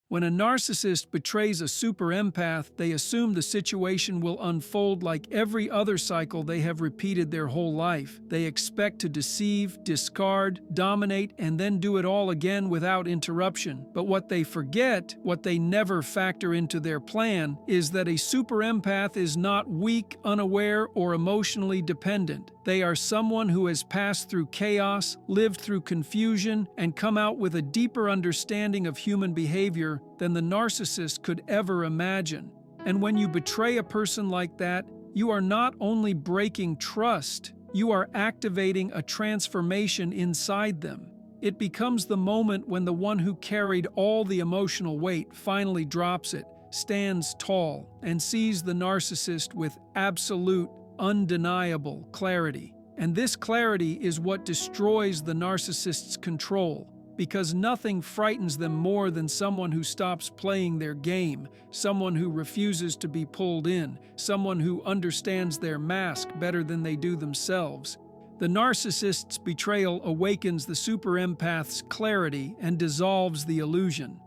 When a narcissist betrays a super empath, they assume the situation will unfold like every other cycle they have repeated their whole life. They expect to deceive, discard, dominate, and then do it all again without interruption. But what they forget, what they never factor into their plan, is that a super empath is not weak, unaware, or emotionally dependent. They are someone who has passed through chaos, lived through confusion, and come out with a deeper understanding of human behavior than the narcissist could ever imagine. And when you betray a person like that, you are not only breaking trust, you are activating a transformation inside them. It becomes the moment when the one who carried all the emotional weight finally drops it, stands tall, and sees the narcissist with absolute, undeniable clarity. And this clarity is what destroys the narcissist's control, because nothing frightens them more than someone who stops playing their game, someone who refuses to be pulled in, someone who understands their mask better than they do themselves. The narcissist's betrayal awakens the super empath's clarity and dissolves the illusion.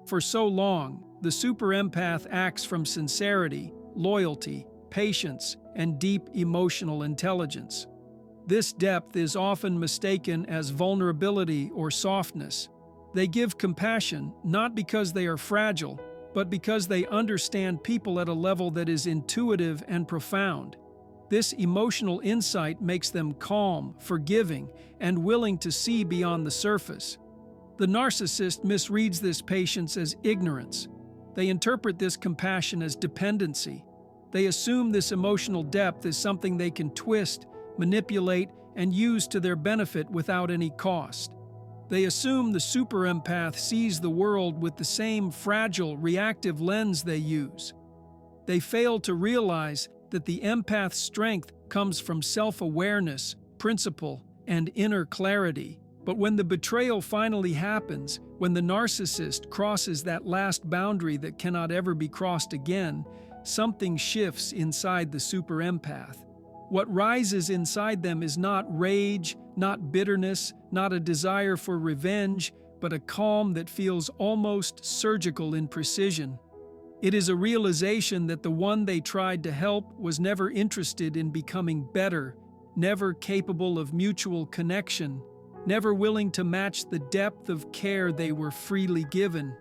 For so long, the super empath acts from sincerity, loyalty, patience, and deep emotional intelligence. This depth is often mistaken as vulnerability or softness. They give compassion not because they are fragile, but because they understand people at a level that is intuitive and profound. This emotional insight makes them calm, forgiving, and willing to see beyond the surface. The narcissist misreads this patience as ignorance. They interpret this compassion as dependency. They assume this emotional depth is something they can twist, manipulate, and use to their benefit without any cost. They assume the super empath sees the world with the same fragile, reactive lens they use. They fail to realize that the empath's strength comes from self-awareness, principle, and inner clarity. But when the betrayal finally happens, when the narcissist crosses that last boundary that cannot ever be crossed again, something shifts inside the super empath. What rises inside them is not rage, not bitterness, not a desire for revenge, but a calm that feels almost surgical in precision. It is a realization that the one they tried to help was never interested in becoming better, never capable of mutual connection, never willing to match the depth of care they were freely given.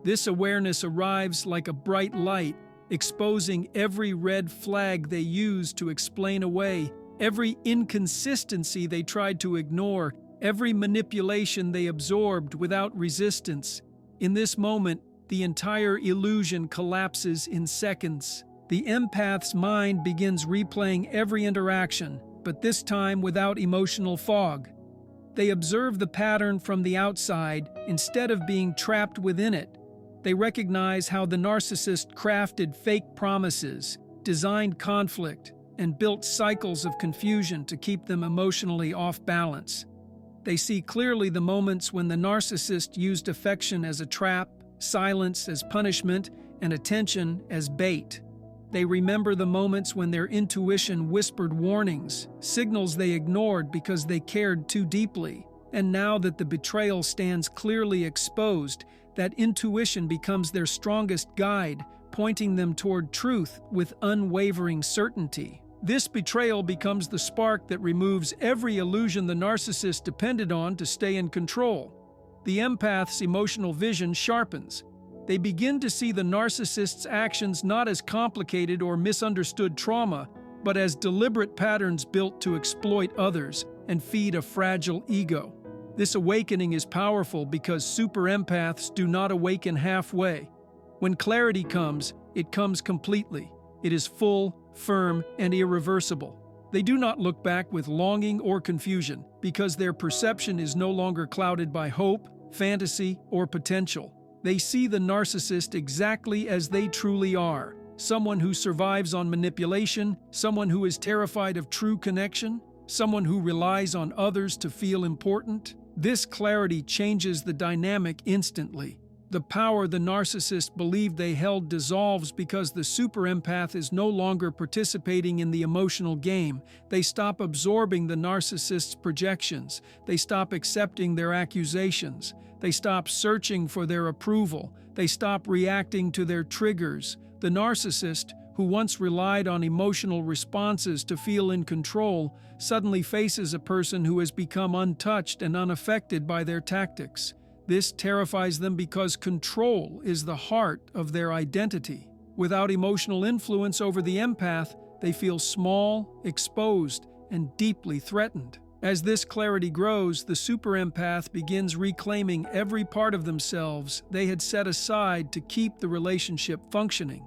This awareness arrives like a bright light, exposing every red flag they used to explain away, every inconsistency they tried to ignore, every manipulation they absorbed without resistance. In this moment, the entire illusion collapses in seconds. The empath's mind begins replaying every interaction, but this time without emotional fog. They observe the pattern from the outside instead of being trapped within it. They recognize how the narcissist crafted fake promises, designed conflict, and built cycles of confusion to keep them emotionally off balance. They see clearly the moments when the narcissist used affection as a trap, silence as punishment, and attention as bait. They remember the moments when their intuition whispered warnings, signals they ignored because they cared too deeply. And now that the betrayal stands clearly exposed, that intuition becomes their strongest guide, pointing them toward truth with unwavering certainty. This betrayal becomes the spark that removes every illusion the narcissist depended on to stay in control. The empath's emotional vision sharpens. They begin to see the narcissist's actions not as complicated or misunderstood trauma, but as deliberate patterns built to exploit others and feed a fragile ego. This awakening is powerful because super empaths do not awaken halfway. When clarity comes, it comes completely. It is full, firm, and irreversible. They do not look back with longing or confusion because their perception is no longer clouded by hope, fantasy, or potential. They see the narcissist exactly as they truly are, someone who survives on manipulation, someone who is terrified of true connection, someone who relies on others to feel important. This clarity changes the dynamic instantly. The power the narcissist believed they held dissolves because the super empath is no longer participating in the emotional game. They stop absorbing the narcissist's projections. They stop accepting their accusations. They stop searching for their approval. They stop reacting to their triggers. The narcissist, who once relied on emotional responses to feel in control, suddenly faces a person who has become untouched and unaffected by their tactics. This terrifies them because control is the heart of their identity. Without emotional influence over the empath, they feel small, exposed, and deeply threatened. As this clarity grows, the super empath begins reclaiming every part of themselves they had set aside to keep the relationship functioning.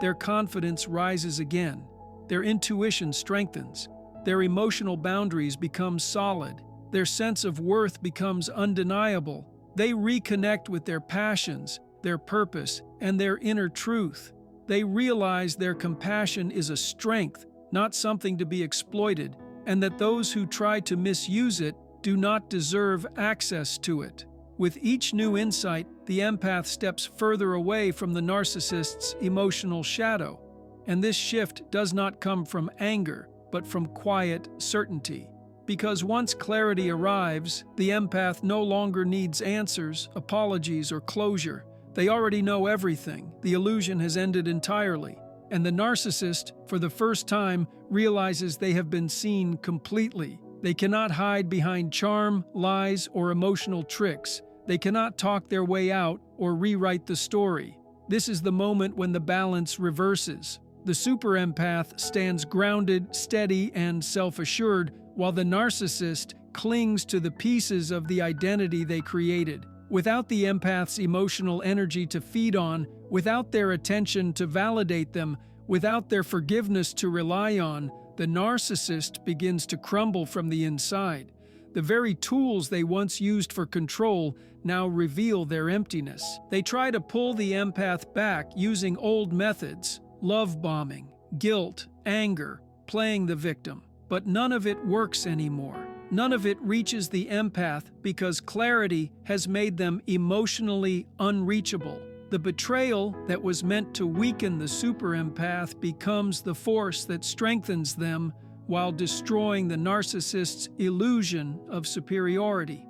Their confidence rises again. Their intuition strengthens. Their emotional boundaries become solid. Their sense of worth becomes undeniable. They reconnect with their passions, their purpose, and their inner truth. They realize their compassion is a strength, not something to be exploited, and that those who try to misuse it do not deserve access to it. With each new insight, the empath steps further away from the narcissist's emotional shadow. And this shift does not come from anger, but from quiet certainty. Because once clarity arrives, the empath no longer needs answers, apologies, or closure. They already know everything. The illusion has ended entirely. And the narcissist, for the first time, realizes they have been seen completely. They cannot hide behind charm, lies, or emotional tricks. They cannot talk their way out or rewrite the story. This is the moment when the balance reverses. The super empath stands grounded, steady, and self-assured, while the narcissist clings to the pieces of the identity they created. Without the empath's emotional energy to feed on, without their attention to validate them, without their forgiveness to rely on, the narcissist begins to crumble from the inside. The very tools they once used for control now reveal their emptiness. They try to pull the empath back using old methods: love bombing, guilt, anger, playing the victim. But none of it works anymore. None of it reaches the empath because clarity has made them emotionally unreachable. The betrayal that was meant to weaken the super empath becomes the force that strengthens them while destroying the narcissist's illusion of superiority.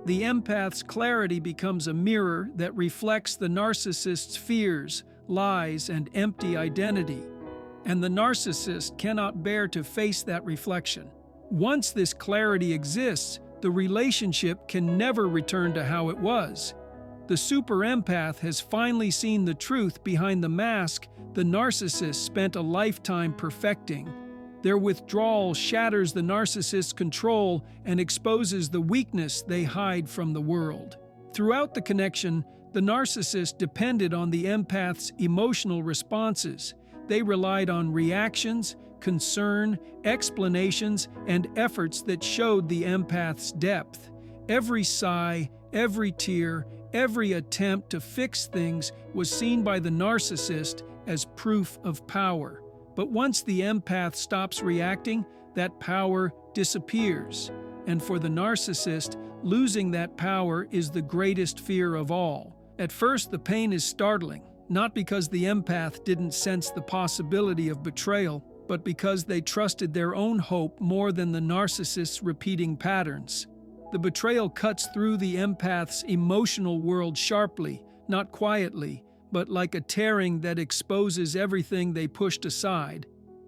The empath's clarity becomes a mirror that reflects the narcissist's fears, lies, and empty identity. And the narcissist cannot bear to face that reflection. Once this clarity exists, the relationship can never return to how it was. The super empath has finally seen the truth behind the mask the narcissist spent a lifetime perfecting. Their withdrawal shatters the narcissist's control and exposes the weakness they hide from the world. Throughout the connection, the narcissist depended on the empath's emotional responses. They relied on reactions, concern, explanations, and efforts that showed the empath's depth. Every sigh, every tear, every attempt to fix things was seen by the narcissist as proof of power. But once the empath stops reacting, that power disappears. And for the narcissist, losing that power is the greatest fear of all. At first, the pain is startling, not because the empath didn't sense the possibility of betrayal, but because they trusted their own hope more than the narcissist's repeating patterns. The betrayal cuts through the empath's emotional world sharply, not quietly, but like a tearing that exposes everything they pushed aside.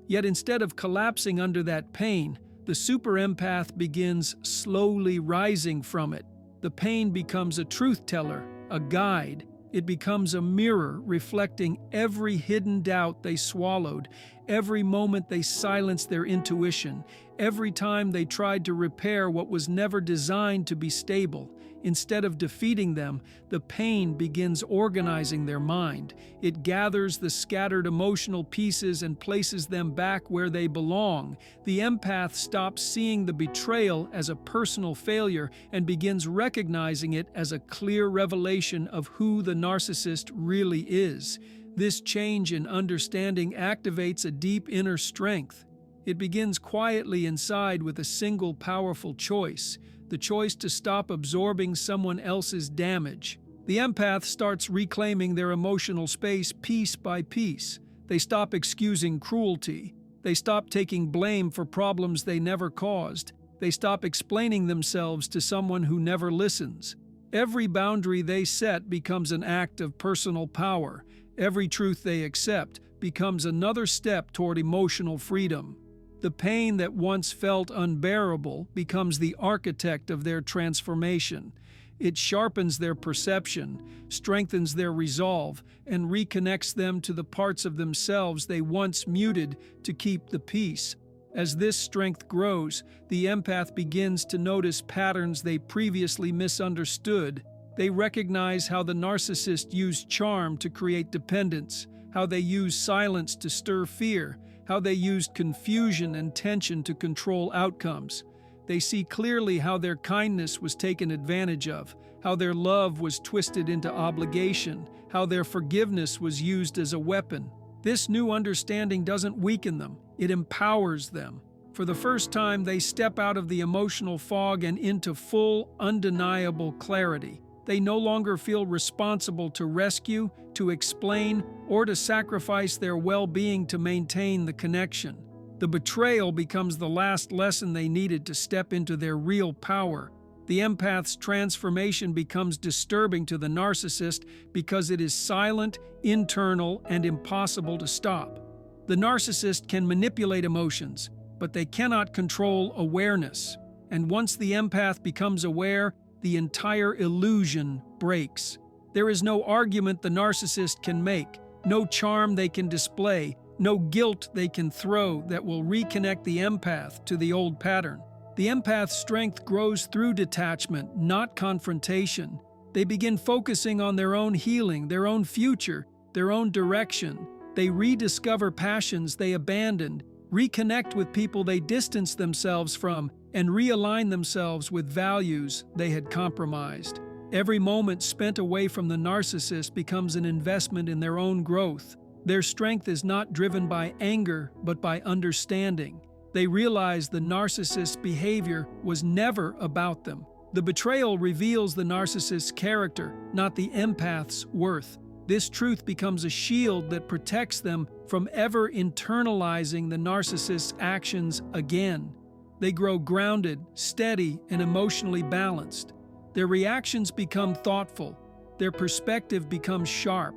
Yet instead of collapsing under that pain, the super empath begins slowly rising from it. The pain becomes a truth teller, a guide. It becomes a mirror reflecting every hidden doubt they swallowed, every moment they silenced their intuition, every time they tried to repair what was never designed to be stable. Instead of defeating them, the pain begins organizing their mind. It gathers the scattered emotional pieces and places them back where they belong. The empath stops seeing the betrayal as a personal failure and begins recognizing it as a clear revelation of who the narcissist really is. This change in understanding activates a deep inner strength. It begins quietly inside with a single powerful choice: the choice to stop absorbing someone else's damage. The empath starts reclaiming their emotional space piece by piece. They stop excusing cruelty. They stop taking blame for problems they never caused. They stop explaining themselves to someone who never listens. Every boundary they set becomes an act of personal power. Every truth they accept becomes another step toward emotional freedom. The pain that once felt unbearable becomes the architect of their transformation. It sharpens their perception, strengthens their resolve, and reconnects them to the parts of themselves they once muted to keep the peace. As this strength grows, the empath begins to notice patterns they previously misunderstood. They recognize how the narcissist used charm to create dependence, how they used silence to stir fear, how they used confusion and tension to control outcomes. They see clearly how their kindness was taken advantage of, how their love was twisted into obligation, how their forgiveness was used as a weapon. This new understanding doesn't weaken them, it empowers them. For the first time, they step out of the emotional fog and into full, undeniable clarity. They no longer feel responsible to rescue, to explain, or to sacrifice their well-being to maintain the connection. The betrayal becomes the last lesson they needed to step into their real power. The empath's transformation becomes disturbing to the narcissist because it is silent, internal, and impossible to stop. The narcissist can manipulate emotions, but they cannot control awareness. And once the empath becomes aware, the entire illusion breaks. There is no argument the narcissist can make, no charm they can display, no guilt they can throw that will reconnect the empath to the old pattern. The empath's strength grows through detachment, not confrontation. They begin focusing on their own healing, their own future, their own direction. They rediscover passions they abandoned, reconnect with people they distanced themselves from, and realign themselves with values they had compromised. Every moment spent away from the narcissist becomes an investment in their own growth. Their strength is not driven by anger, but by understanding. They realize the narcissist's behavior was never about them. The betrayal reveals the narcissist's character, not the empath's worth. This truth becomes a shield that protects them from ever internalizing the narcissist's actions again. They grow grounded, steady, and emotionally balanced. Their reactions become thoughtful. Their perspective becomes sharp.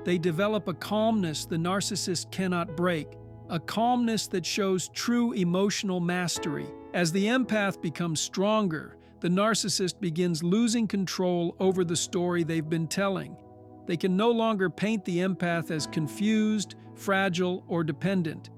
They develop a calmness the narcissist cannot break, a calmness that shows true emotional mastery. As the empath becomes stronger, the narcissist begins losing control over the story they've been telling. They can no longer paint the empath as confused, fragile, or dependent.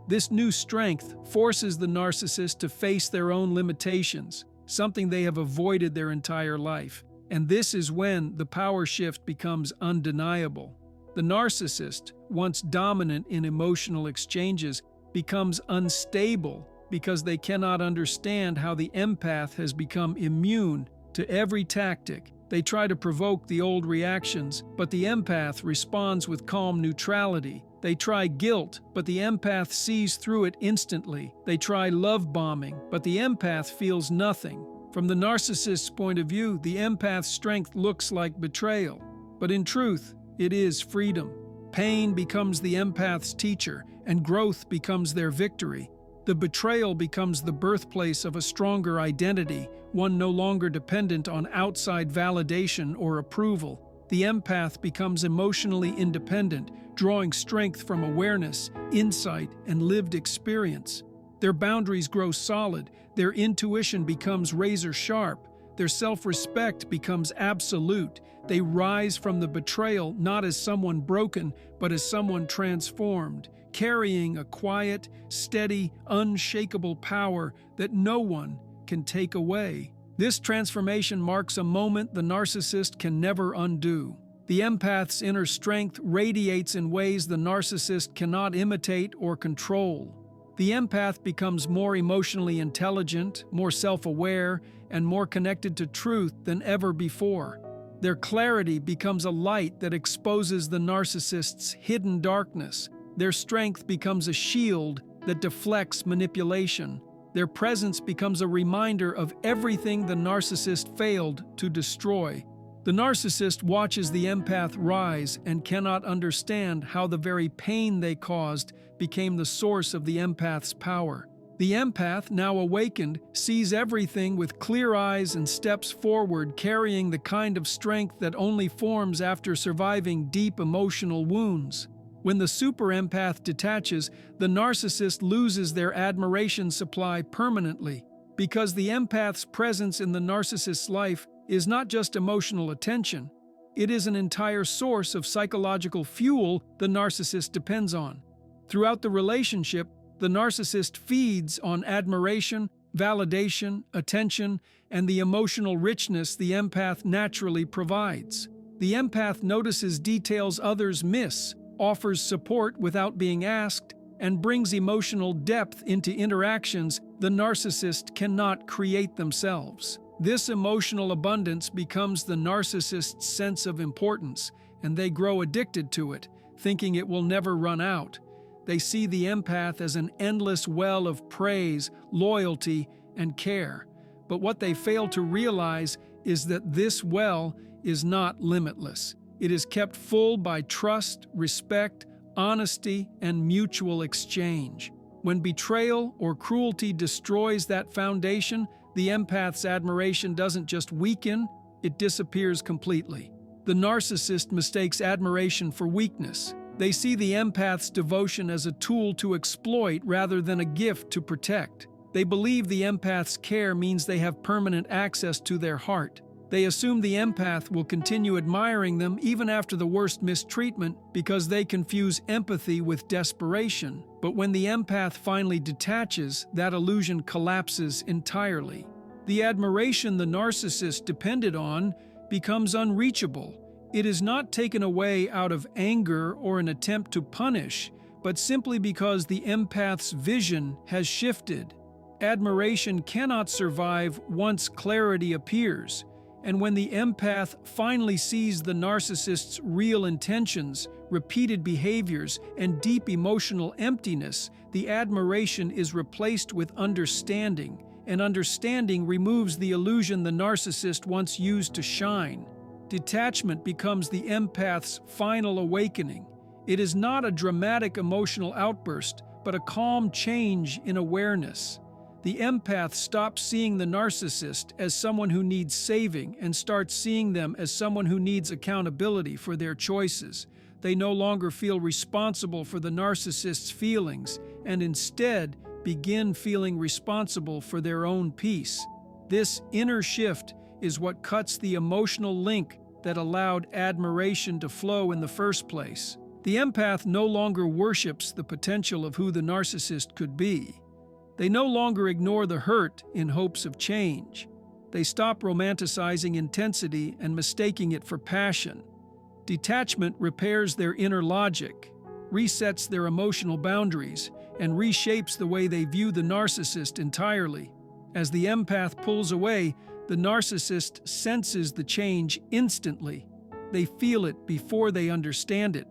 This new strength forces the narcissist to face their own limitations, something they have avoided their entire life. And this is when the power shift becomes undeniable. The narcissist, once dominant in emotional exchanges, becomes unstable because they cannot understand how the empath has become immune to every tactic. They try to provoke the old reactions, but the empath responds with calm neutrality. They try guilt, but the empath sees through it instantly. They try love bombing, but the empath feels nothing. From the narcissist's point of view, the empath's strength looks like betrayal. But in truth, it is freedom. Pain becomes the empath's teacher, and growth becomes their victory. The betrayal becomes the birthplace of a stronger identity, one no longer dependent on outside validation or approval. The empath becomes emotionally independent, drawing strength from awareness, insight, and lived experience. Their boundaries grow solid, their intuition becomes razor sharp, their self-respect becomes absolute. They rise from the betrayal not as someone broken, but as someone transformed, carrying a quiet, steady, unshakable power that no one can take away. This transformation marks a moment the narcissist can never undo. The empath's inner strength radiates in ways the narcissist cannot imitate or control. The empath becomes more emotionally intelligent, more self-aware, and more connected to truth than ever before. Their clarity becomes a light that exposes the narcissist's hidden darkness. Their strength becomes a shield that deflects manipulation. Their presence becomes a reminder of everything the narcissist failed to destroy. The narcissist watches the empath rise and cannot understand how the very pain they caused became the source of the empath's power. The empath, now awakened, sees everything with clear eyes and steps forward, carrying the kind of strength that only forms after surviving deep emotional wounds. When the super empath detaches, the narcissist loses their admiration supply permanently, because the empath's presence in the narcissist's life is not just emotional attention, it is an entire source of psychological fuel the narcissist depends on. Throughout the relationship, the narcissist feeds on admiration, validation, attention, and the emotional richness the empath naturally provides. The empath notices details others miss, offers support without being asked, and brings emotional depth into interactions the narcissist cannot create themselves. This emotional abundance becomes the narcissist's sense of importance, and they grow addicted to it, thinking it will never run out. They see the empath as an endless well of praise, loyalty, and care. But what they fail to realize is that this well is not limitless. It is kept full by trust, respect, honesty, and mutual exchange. When betrayal or cruelty destroys that foundation, the empath's admiration doesn't just weaken, it disappears completely. The narcissist mistakes admiration for weakness. They see the empath's devotion as a tool to exploit rather than a gift to protect. They believe the empath's care means they have permanent access to their heart. They assume the empath will continue admiring them even after the worst mistreatment because they confuse empathy with desperation. But when the empath finally detaches, that illusion collapses entirely. The admiration the narcissist depended on becomes unreachable. It is not taken away out of anger or an attempt to punish, but simply because the empath's vision has shifted. Admiration cannot survive once clarity appears, and when the empath finally sees the narcissist's real intentions, repeated behaviors, and deep emotional emptiness, the admiration is replaced with understanding, and understanding removes the illusion the narcissist once used to shine. Detachment becomes the empath's final awakening. It is not a dramatic emotional outburst, but a calm change in awareness. The empath stops seeing the narcissist as someone who needs saving and starts seeing them as someone who needs accountability for their choices. They no longer feel responsible for the narcissist's feelings and instead begin feeling responsible for their own peace. This inner shift is what cuts the emotional link that allowed admiration to flow in the first place. The empath no longer worships the potential of who the narcissist could be. They no longer ignore the hurt in hopes of change. They stop romanticizing intensity and mistaking it for passion. Detachment repairs their inner logic, resets their emotional boundaries, and reshapes the way they view the narcissist entirely. As the empath pulls away, the narcissist senses the change instantly. They feel it before they understand it.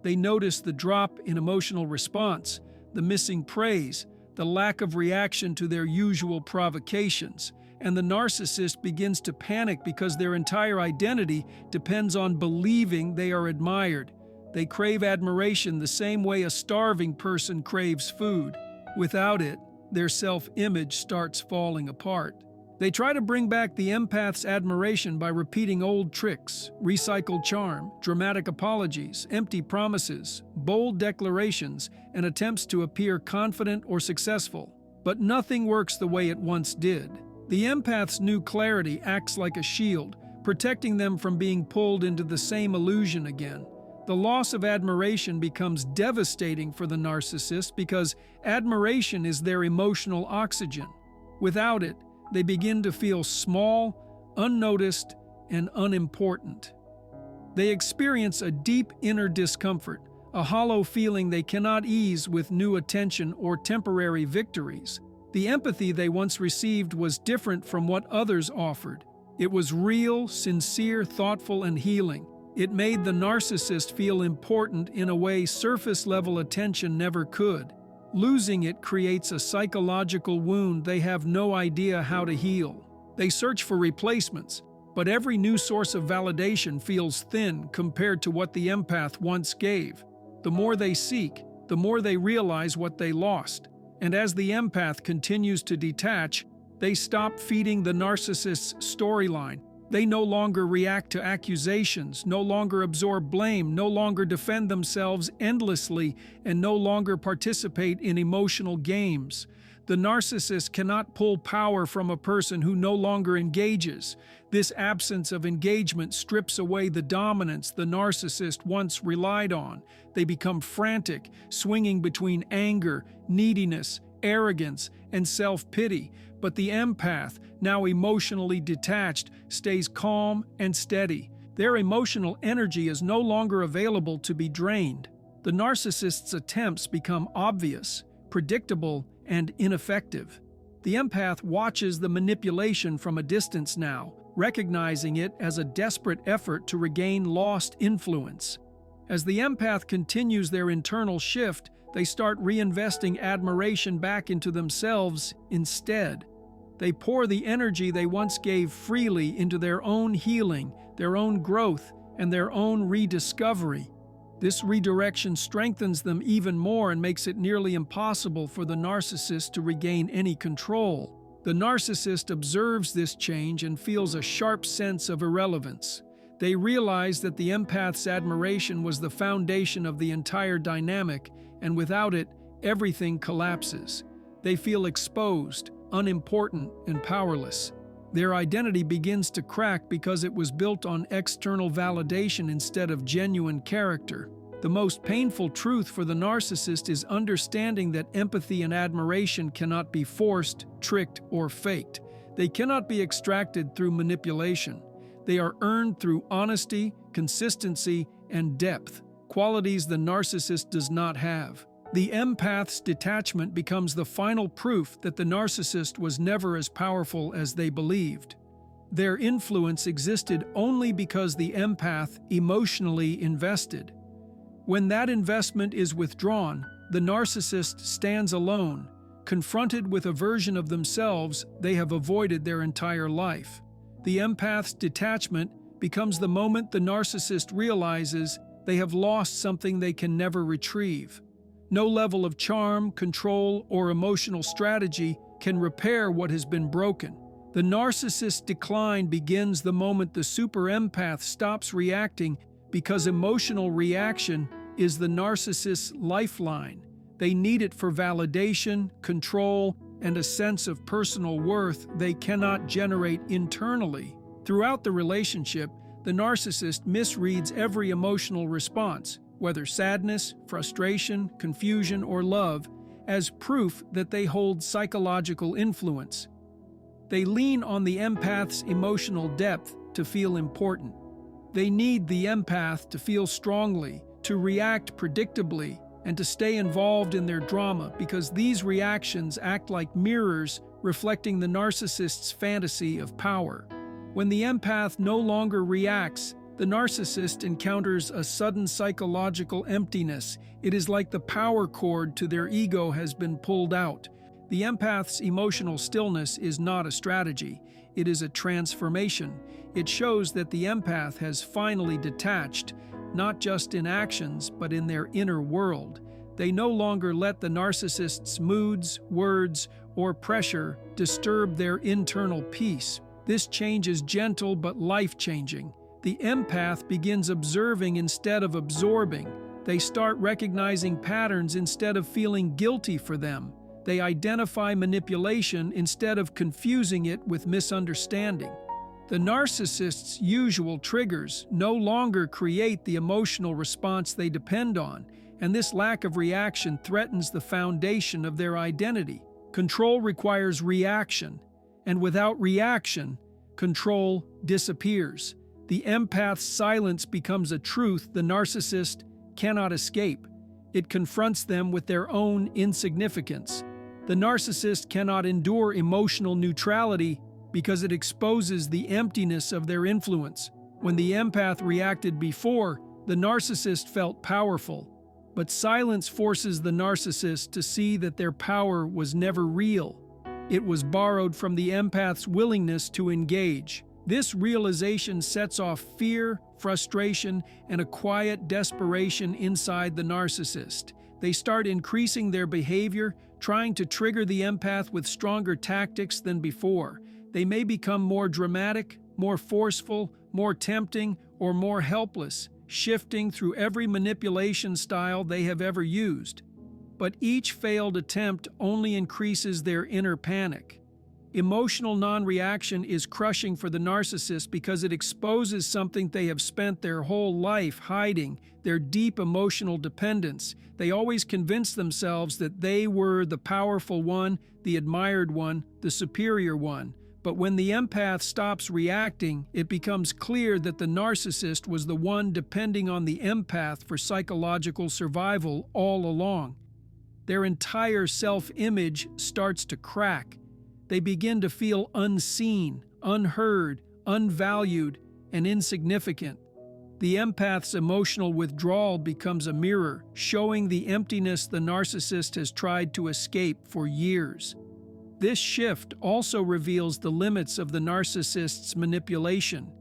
They notice the drop in emotional response, the missing praise, the lack of reaction to their usual provocations, and the narcissist begins to panic because their entire identity depends on believing they are admired. They crave admiration the same way a starving person craves food. Without it, their self-image starts falling apart. They try to bring back the empath's admiration by repeating old tricks, recycled charm, dramatic apologies, empty promises, bold declarations, and attempts to appear confident or successful. But nothing works the way it once did. The empath's new clarity acts like a shield, protecting them from being pulled into the same illusion again. The loss of admiration becomes devastating for the narcissist because admiration is their emotional oxygen. Without it, they begin to feel small, unnoticed, and unimportant. They experience a deep inner discomfort, a hollow feeling they cannot ease with new attention or temporary victories. The empathy they once received was different from what others offered. It was real, sincere, thoughtful, and healing. It made the narcissist feel important in a way surface-level attention never could. Losing it creates a psychological wound they have no idea how to heal. They search for replacements, but every new source of validation feels thin compared to what the empath once gave. The more they seek, the more they realize what they lost. And as the empath continues to detach, they stop feeding the narcissist's storyline. They no longer react to accusations, no longer absorb blame, no longer defend themselves endlessly, and no longer participate in emotional games. The narcissist cannot pull power from a person who no longer engages. This absence of engagement strips away the dominance the narcissist once relied on. They become frantic, swinging between anger, neediness, arrogance, and self-pity. But the empath, now emotionally detached, stays calm and steady. Their emotional energy is no longer available to be drained. The narcissist's attempts become obvious, predictable, and ineffective. The empath watches the manipulation from a distance now, recognizing it as a desperate effort to regain lost influence. As the empath continues their internal shift, they start reinvesting admiration back into themselves instead. They pour the energy they once gave freely into their own healing, their own growth, and their own rediscovery. This redirection strengthens them even more and makes it nearly impossible for the narcissist to regain any control. The narcissist observes this change and feels a sharp sense of irrelevance. They realize that the empath's admiration was the foundation of the entire dynamic, and without it, everything collapses. They feel exposed, unimportant, and powerless. Their identity begins to crack because it was built on external validation instead of genuine character. The most painful truth for the narcissist is understanding that empathy and admiration cannot be forced, tricked, or faked. They cannot be extracted through manipulation. They are earned through honesty, consistency, and depth, qualities the narcissist does not have. The empath's detachment becomes the final proof that the narcissist was never as powerful as they believed. Their influence existed only because the empath emotionally invested. When that investment is withdrawn, the narcissist stands alone, confronted with a version of themselves they have avoided their entire life. The empath's detachment becomes the moment the narcissist realizes they have lost something they can never retrieve. No level of charm, control, or emotional strategy can repair what has been broken. The narcissist's decline begins the moment the super empath stops reacting, because emotional reaction is the narcissist's lifeline. They need it for validation, control, and a sense of personal worth they cannot generate internally. Throughout the relationship, the narcissist misreads every emotional response, whether sadness, frustration, confusion, or love, as proof that they hold psychological influence. They lean on the empath's emotional depth to feel important. They need the empath to feel strongly, to react predictably, and to stay involved in their drama, because these reactions act like mirrors reflecting the narcissist's fantasy of power. When the empath no longer reacts, the narcissist encounters a sudden psychological emptiness. It is like the power cord to their ego has been pulled out. The empath's emotional stillness is not a strategy. It is a transformation. It shows that the empath has finally detached, not just in actions, but in their inner world. They no longer let the narcissist's moods, words, or pressure disturb their internal peace. This change is gentle but life-changing. The empath begins observing instead of absorbing. They start recognizing patterns instead of feeling guilty for them. They identify manipulation instead of confusing it with misunderstanding. The narcissist's usual triggers no longer create the emotional response they depend on, and this lack of reaction threatens the foundation of their identity. Control requires reaction, and without reaction, control disappears. The empath's silence becomes a truth the narcissist cannot escape. It confronts them with their own insignificance. The narcissist cannot endure emotional neutrality because it exposes the emptiness of their influence. When the empath reacted before, the narcissist felt powerful. But silence forces the narcissist to see that their power was never real. It was borrowed from the empath's willingness to engage. This realization sets off fear, frustration, and a quiet desperation inside the narcissist. They start increasing their behavior, trying to trigger the empath with stronger tactics than before. They may become more dramatic, more forceful, more tempting, or more helpless, shifting through every manipulation style they have ever used. But each failed attempt only increases their inner panic. Emotional non-reaction is crushing for the narcissist because it exposes something they have spent their whole life hiding, their deep emotional dependence. They always convince themselves that they were the powerful one, the admired one, the superior one. But when the empath stops reacting, it becomes clear that the narcissist was the one depending on the empath for psychological survival all along. Their entire self-image starts to crack. They begin to feel unseen, unheard, unvalued, and insignificant. The empath's emotional withdrawal becomes a mirror, showing the emptiness the narcissist has tried to escape for years. This shift also reveals the limits of the narcissist's manipulation.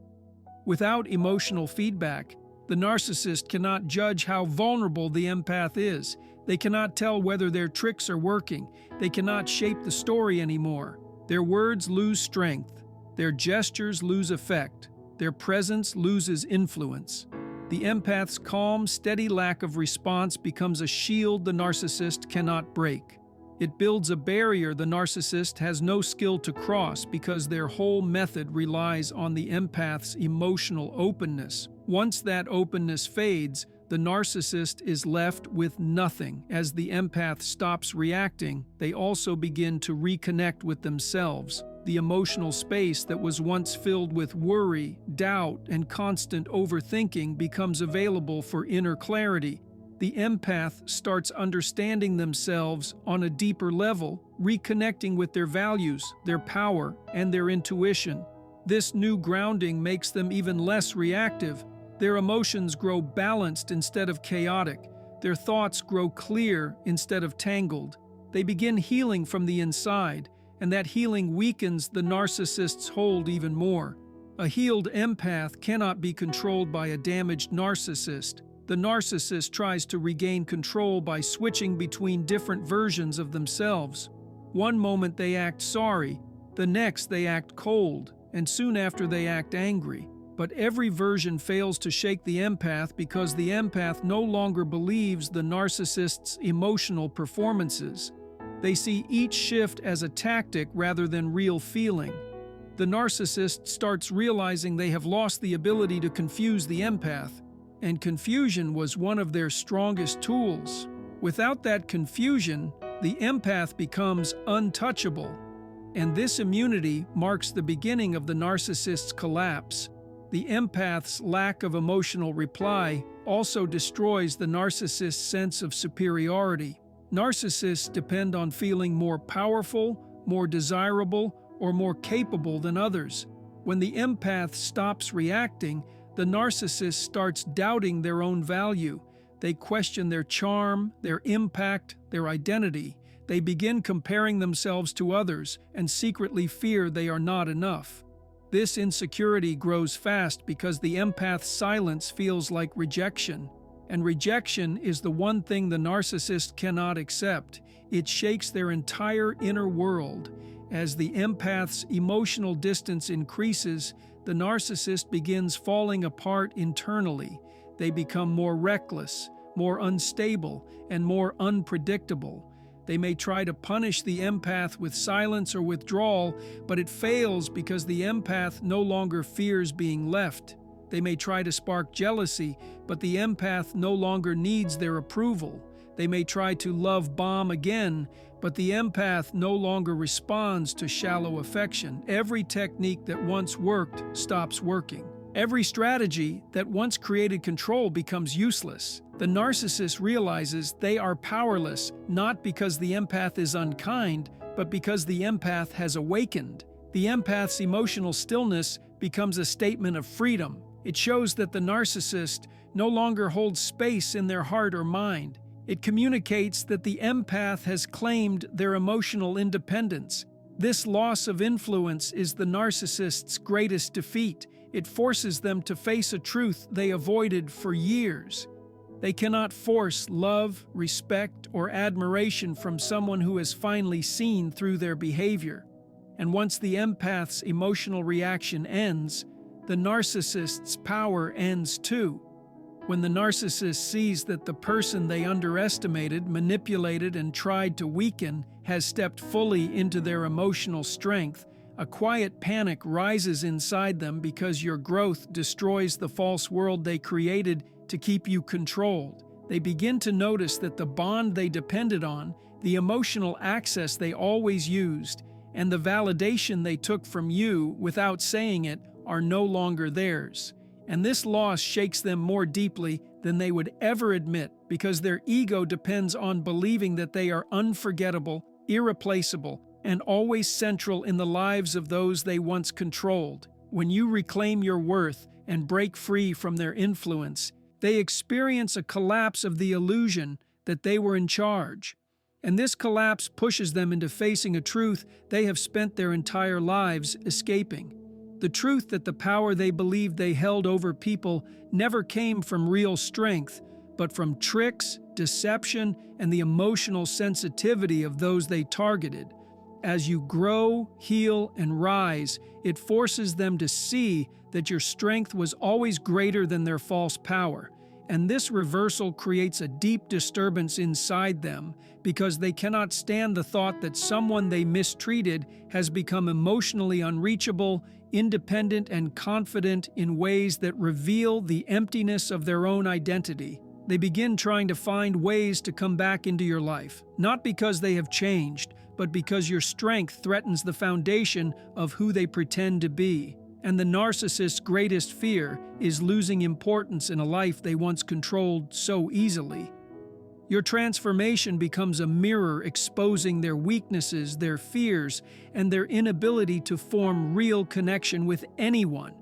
Without emotional feedback, the narcissist cannot judge how vulnerable the empath is. They cannot tell whether their tricks are working. They cannot shape the story anymore. Their words lose strength. Their gestures lose effect. Their presence loses influence. The empath's calm, steady lack of response becomes a shield the narcissist cannot break. It builds a barrier the narcissist has no skill to cross because their whole method relies on the empath's emotional openness. Once that openness fades, the narcissist is left with nothing. As the empath stops reacting, they also begin to reconnect with themselves. The emotional space that was once filled with worry, doubt, and constant overthinking becomes available for inner clarity. The empath starts understanding themselves on a deeper level, reconnecting with their values, their power, and their intuition. This new grounding makes them even less reactive. Their emotions grow balanced instead of chaotic. Their thoughts grow clear instead of tangled. They begin healing from the inside, and that healing weakens the narcissist's hold even more. A healed empath cannot be controlled by a damaged narcissist. The narcissist tries to regain control by switching between different versions of themselves. One moment they act sorry, the next they act cold, and soon after they act angry. But every version fails to shake the empath because the empath no longer believes the narcissist's emotional performances. They see each shift as a tactic rather than real feeling. The narcissist starts realizing they have lost the ability to confuse the empath, and confusion was one of their strongest tools. Without that confusion, the empath becomes untouchable, and this immunity marks the beginning of the narcissist's collapse. The empath's lack of emotional reply also destroys the narcissist's sense of superiority. Narcissists depend on feeling more powerful, more desirable, or more capable than others. When the empath stops reacting, the narcissist starts doubting their own value. They question their charm, their impact, their identity. They begin comparing themselves to others and secretly fear they are not enough. This insecurity grows fast because the empath's silence feels like rejection. And rejection is the one thing the narcissist cannot accept. It shakes their entire inner world. As the empath's emotional distance increases, the narcissist begins falling apart internally. They become more reckless, more unstable, and more unpredictable. They may try to punish the empath with silence or withdrawal, but it fails because the empath no longer fears being left. They may try to spark jealousy, but the empath no longer needs their approval. They may try to love bomb again, but the empath no longer responds to shallow affection. Every technique that once worked stops working. Every strategy that once created control becomes useless. The narcissist realizes they are powerless not because the empath is unkind, but because the empath has awakened. The empath's emotional stillness becomes a statement of freedom. It shows that the narcissist no longer holds space in their heart or mind. It communicates that the empath has claimed their emotional independence. This loss of influence is the narcissist's greatest defeat. It forces them to face a truth they avoided for years. They cannot force love, respect, or admiration from someone who has finally seen through their behavior. And once the empath's emotional reaction ends, the narcissist's power ends too. When the narcissist sees that the person they underestimated, manipulated, and tried to weaken has stepped fully into their emotional strength, a quiet panic rises inside them because your growth destroys the false world they created to keep you controlled. They begin to notice that the bond they depended on, the emotional access they always used, and the validation they took from you without saying it are no longer theirs. And this loss shakes them more deeply than they would ever admit because their ego depends on believing that they are unforgettable, irreplaceable, and always central in the lives of those they once controlled. When you reclaim your worth and break free from their influence, they experience a collapse of the illusion that they were in charge. And this collapse pushes them into facing a truth they have spent their entire lives escaping. The truth that the power they believed they held over people never came from real strength, but from tricks, deception, and the emotional sensitivity of those they targeted. As you grow, heal, and rise, it forces them to see that your strength was always greater than their false power. And this reversal creates a deep disturbance inside them because they cannot stand the thought that someone they mistreated has become emotionally unreachable, independent, and confident in ways that reveal the emptiness of their own identity. They begin trying to find ways to come back into your life, not because they have changed, but because your strength threatens the foundation of who they pretend to be. And the narcissist's greatest fear is losing importance in a life they once controlled so easily. Your transformation becomes a mirror exposing their weaknesses, their fears, and their inability to form real connection with anyone.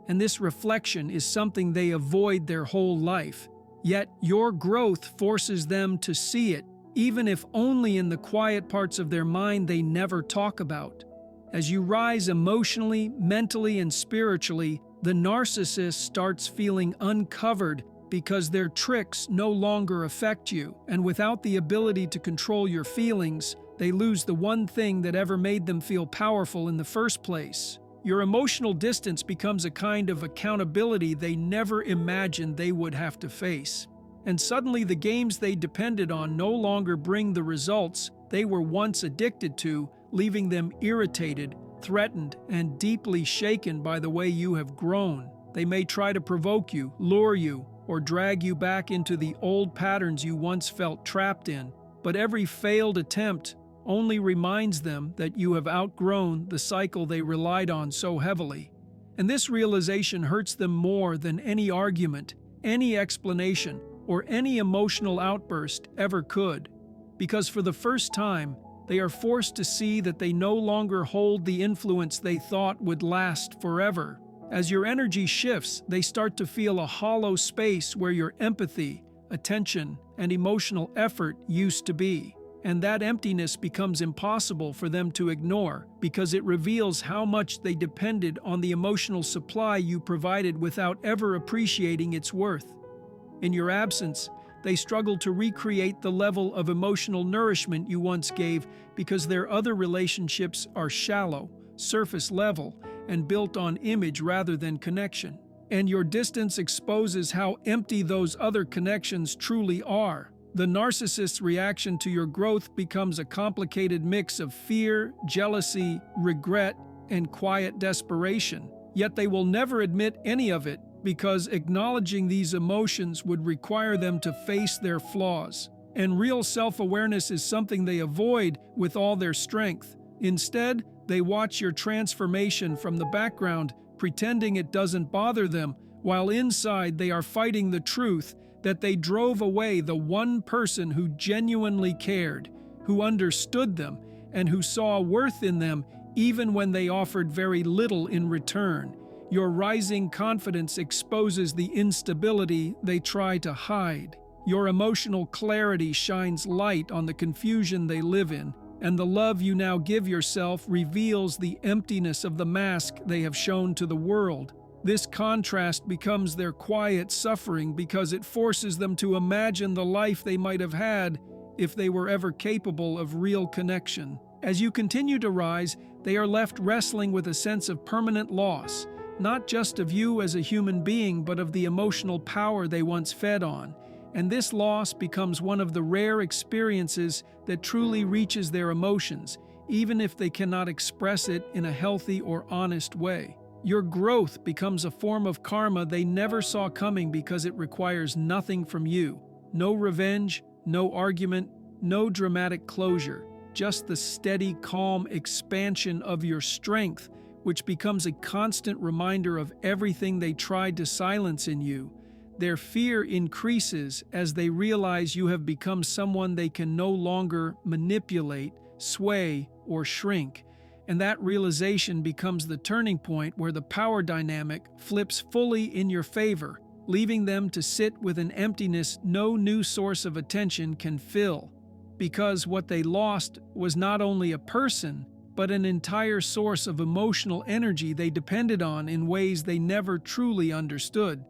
And this reflection is something they avoid their whole life. Yet your growth forces them to see it, even if only in the quiet parts of their mind they never talk about. As you rise emotionally, mentally, and spiritually, the narcissist starts feeling uncovered because their tricks no longer affect you, and without the ability to control your feelings, they lose the one thing that ever made them feel powerful in the first place. Your emotional distance becomes a kind of accountability they never imagined they would have to face. And suddenly the games they depended on no longer bring the results they were once addicted to, leaving them irritated, threatened, and deeply shaken by the way you have grown. They may try to provoke you, lure you, or drag you back into the old patterns you once felt trapped in. But every failed attempt only reminds them that you have outgrown the cycle they relied on so heavily. And this realization hurts them more than any argument, any explanation, or any emotional outburst ever could. Because for the first time, they are forced to see that they no longer hold the influence they thought would last forever. As your energy shifts, they start to feel a hollow space where your empathy, attention, and emotional effort used to be. And that emptiness becomes impossible for them to ignore because it reveals how much they depended on the emotional supply you provided without ever appreciating its worth. In your absence, they struggle to recreate the level of emotional nourishment you once gave because their other relationships are shallow, surface level, and built on image rather than connection. And your distance exposes how empty those other connections truly are. The narcissist's reaction to your growth becomes a complicated mix of fear, jealousy, regret, and quiet desperation. Yet they will never admit any of it because acknowledging these emotions would require them to face their flaws. And real self-awareness is something they avoid with all their strength. Instead, they watch your transformation from the background, pretending it doesn't bother them, while inside they are fighting the truth that they drove away the one person who genuinely cared, who understood them, and who saw worth in them even when they offered very little in return. Your rising confidence exposes the instability they try to hide. Your emotional clarity shines light on the confusion they live in, and the love you now give yourself reveals the emptiness of the mask they have shown to the world. This contrast becomes their quiet suffering because it forces them to imagine the life they might have had if they were ever capable of real connection. As you continue to rise, they are left wrestling with a sense of permanent loss, not just of you as a human being, but of the emotional power they once fed on. And this loss becomes one of the rare experiences that truly reaches their emotions, even if they cannot express it in a healthy or honest way. Your growth becomes a form of karma they never saw coming because it requires nothing from you. No revenge, no argument, no dramatic closure. Just the steady, calm expansion of your strength, which becomes a constant reminder of everything they tried to silence in you. Their fear increases as they realize you have become someone they can no longer manipulate, sway, or shrink. And that realization becomes the turning point where the power dynamic flips fully in your favor, leaving them to sit with an emptiness no new source of attention can fill. Because what they lost was not only a person, but an entire source of emotional energy they depended on in ways they never truly understood.